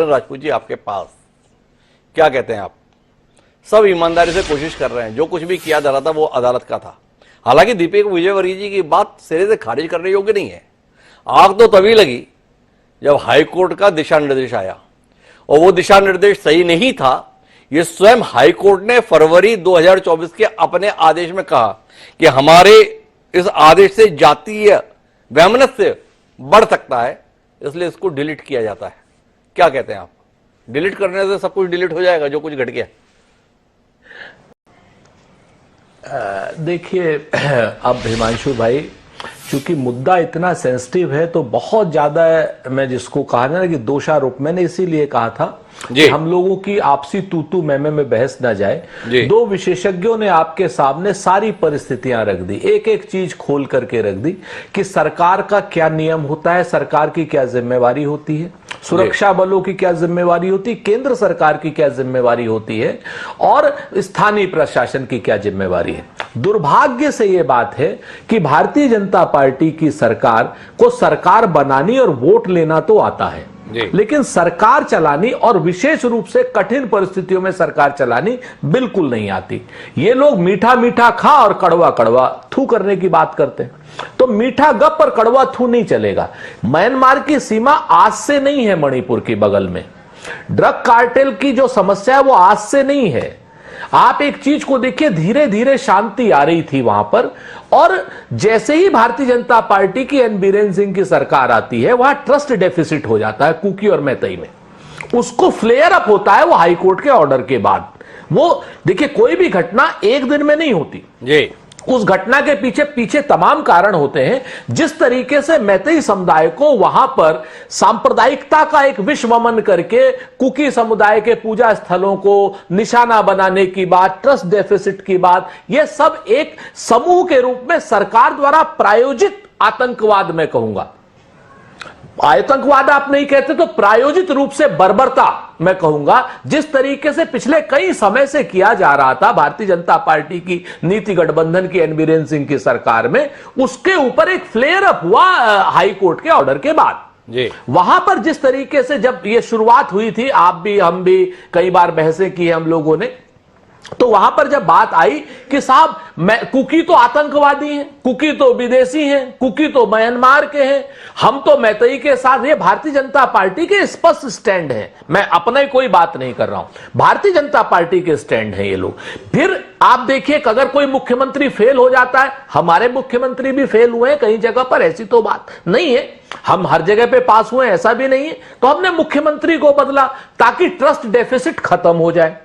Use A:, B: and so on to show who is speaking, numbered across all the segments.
A: किरण राजपूत जी आपके पास, क्या कहते हैं आप? सब ईमानदारी से कोशिश कर रहे हैं, जो कुछ भी किया जा रहा था वो अदालत का था। हालांकि दीपक विजयवर्गीय जी की बात सिरे से खारिज करने योग्य नहीं है। आग तो तभी लगी जब हाईकोर्ट का दिशा निर्देश आया, और वो दिशा निर्देश सही नहीं था। ये स्वयं हाईकोर्ट ने फरवरी 2024 के अपने आदेश में कहा कि हमारे इस आदेश से जातीय वैमनस्य बढ़ सकता है, इसलिए इसको डिलीट किया जाता है। क्या कहते हैं आप? डिलीट करने से सब कुछ डिलीट हो जाएगा जो कुछ घट गया?
B: देखिए, अब हिमांशु भाई, चूंकि मुद्दा इतना सेंसिटिव है तो बहुत ज्यादा मैं जिसको कहा ना कि दोषारोप, मैंने इसीलिए कहा था कि हम लोगों की आपसी तू मैमे में बहस ना जाए। दो विशेषज्ञों ने आपके सामने सारी परिस्थितियां रख दी, एक एक चीज खोल करके रख दी कि सरकार का क्या नियम होता है, सरकार की क्या जिम्मेवारी होती है, सुरक्षा बलों की क्या जिम्मेवारी होती है, केंद्र सरकार की क्या जिम्मेवारी होती है, और स्थानीय प्रशासन की क्या जिम्मेवारी है। दुर्भाग्य से यह बात है कि भारतीय जनता पार्टी की सरकार को सरकार बनानी और वोट लेना तो आता है, लेकिन सरकार चलानी और विशेष रूप से कठिन परिस्थितियों में सरकार चलानी बिल्कुल नहीं आती। ये लोग मीठा मीठा खा और कड़वा कड़वा थू करने की बात करते हैं, तो मीठा गप और कड़वा थू नहीं चलेगा। म्यांमार की सीमा आज से नहीं है, मणिपुर की बगल में ड्रग कार्टेल की जो समस्या है वो आज से नहीं है। आप एक चीज को देखिए, धीरे धीरे शांति आ रही थी वहां पर, और जैसे ही भारतीय जनता पार्टी की एन बीरेन सिंह की सरकार आती है वहां ट्रस्ट डेफिसिट हो जाता है कुकी और मैतई में। उसको फ्लेयर अप होता है वो हाईकोर्ट के ऑर्डर के बाद। वो देखिए, कोई भी घटना एक दिन में नहीं होती जी, उस घटना के पीछे तमाम कारण होते हैं। जिस तरीके से मैतेई समुदाय को वहां पर सांप्रदायिकता का एक विश्वमन करके कुकी समुदाय के पूजा स्थलों को निशाना बनाने की बात, ट्रस्ट डेफिसिट की बात, यह सब एक समूह के रूप में सरकार द्वारा प्रायोजित आतंकवाद में कहूंगा, आतंकवाद आप नहीं कहते तो प्रायोजित रूप से बर्बरता मैं कहूंगा, जिस तरीके से पिछले कई समय से किया जा रहा था भारतीय जनता पार्टी की नीति गठबंधन की एन बीरेन सिंह की सरकार में, उसके ऊपर एक फ्लेयर अप हुआ हाई कोर्ट के ऑर्डर के बाद जी। वहां पर जिस तरीके से जब यह शुरुआत हुई थी, आप भी हम भी कई बार बहसें की हम लोगों ने, तो वहां पर जब बात आई कि साहब कुकी तो आतंकवादी हैं, कुकी तो विदेशी हैं, कुकी तो म्यांमार के हैं, हम तो मैतेई के साथ, ये भारतीय जनता पार्टी के स्पष्ट स्टैंड है। मैं अपना ही कोई बात नहीं कर रहा हूं, भारतीय जनता पार्टी के स्टैंड है ये लोग। फिर आप देखिए कि अगर कोई मुख्यमंत्री फेल हो जाता है, हमारे मुख्यमंत्री भी फेल हुए हैं कई जगह पर, ऐसी तो बात नहीं है, हम हर जगह पे पास हुए ऐसा भी नहीं है, तो हमने मुख्यमंत्री को बदला ताकि ट्रस्ट डेफिसिट खत्म हो जाए।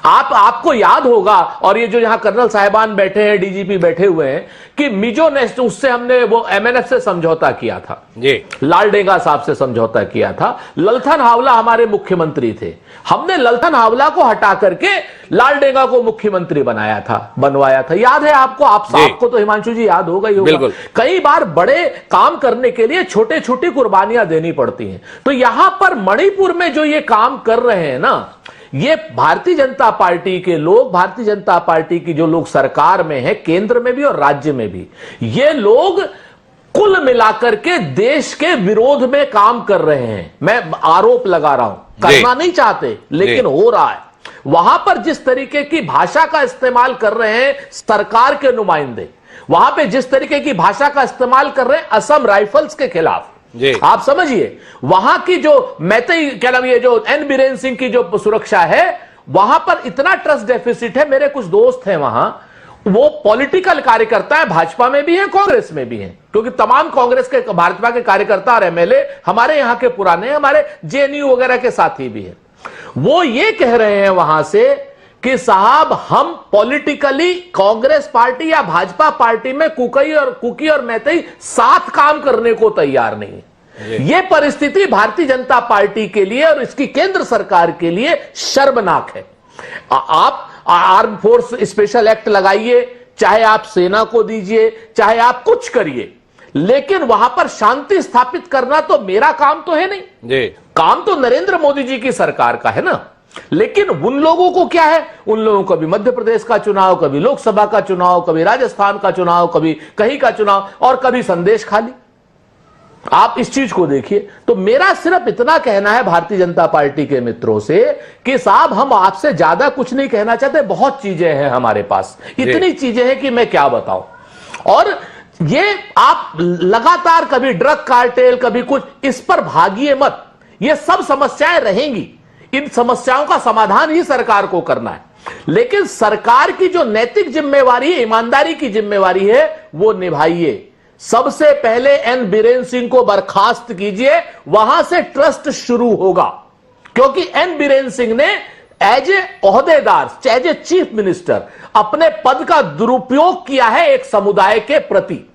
B: आपको याद होगा, और ये जो यहां कर्नल साहिबान बैठे हैं, डीजीपी बैठे हुए हैं, कि मिजो नेस्ट, उससे हमने वो एमएनएफ से समझौता किया था जी, लालडेगा साहब से समझौता किया था। ललथन हावला हमारे मुख्यमंत्री थे, हमने ललथन हावला को हटा करके लालडेगा को मुख्यमंत्री बनवाया था। याद है आपको? आपको तो हिमांशु जी याद होगा ही होगा। कई बार बड़े काम करने के लिए छोटे छोटी कुर्बानियां देनी पड़ती हैं। तो यहां पर मणिपुर में जो ये काम कर रहे हैं ना, ये भारतीय जनता पार्टी के लोग, भारतीय जनता पार्टी की जो लोग सरकार में है, केंद्र में भी और राज्य में भी, ये लोग कुल मिलाकर के देश के विरोध में काम कर रहे हैं। मैं आरोप लगा रहा हूं, करना नहीं चाहते लेकिन हो रहा है। वहां पर जिस तरीके की भाषा का इस्तेमाल कर रहे हैं सरकार के नुमाइंदे, वहां पे जिस तरीके की भाषा का इस्तेमाल कर रहे हैं असम राइफल्स के खिलाफ, आप समझिए वहां की जो मैतेई क्या नाम, ये जो एन बीरेन सिंह की जो सुरक्षा है, वहां पर इतना ट्रस्ट डेफिसिट है। मेरे कुछ दोस्त हैं वहां, वो पॉलिटिकल कार्यकर्ता है, भाजपा में भी है, कांग्रेस में भी है, क्योंकि तमाम कांग्रेस के, भाजपा के कार्यकर्ता और एमएलए हमारे यहां के पुराने, हमारे जेएनयू वगैरह के साथी भी है। वो ये कह रहे हैं वहां से कि साहब हम पॉलिटिकली कांग्रेस पार्टी या भाजपा पार्टी में कुकी और मैतेई साथ काम करने को तैयार नहीं है। यह परिस्थिति भारतीय जनता पार्टी के लिए और इसकी केंद्र सरकार के लिए शर्मनाक है। आप आर्म फोर्स स्पेशल एक्ट लगाइए, चाहे आप सेना को दीजिए, चाहे आप कुछ करिए, लेकिन वहां पर शांति स्थापित करना तो मेरा काम तो है नहीं, काम तो नरेंद्र मोदी जी की सरकार का है ना। लेकिन उन लोगों को क्या है, उन लोगों को कभी मध्य प्रदेश का चुनाव, कभी लोकसभा का चुनाव, कभी राजस्थान का चुनाव, कभी कहीं का चुनाव, और कभी संदेश खाली। आप इस चीज को देखिए। तो मेरा सिर्फ इतना कहना है भारतीय जनता पार्टी के मित्रों से कि साहब हम आपसे ज्यादा कुछ नहीं कहना चाहते, बहुत चीजें हैं हमारे पास, इतनी चीजें हैं कि मैं क्या बताऊं। और ये आप लगातार कभी ड्रग कार्टेल कभी कुछ, इस पर भागिए मत। ये सब समस्याएं रहेंगी, इन समस्याओं का समाधान ही सरकार को करना है, लेकिन सरकार की जो नैतिक जिम्मेवारी है, ईमानदारी की जिम्मेवारी है, वो निभाइए। सबसे पहले एन बीरेन सिंह को बर्खास्त कीजिए, वहां से ट्रस्ट शुरू होगा। क्योंकि एन बीरेन सिंह ने एज ए ओहदेदार, एज ए चीफ मिनिस्टर अपने पद का दुरुपयोग किया है एक समुदाय के प्रति।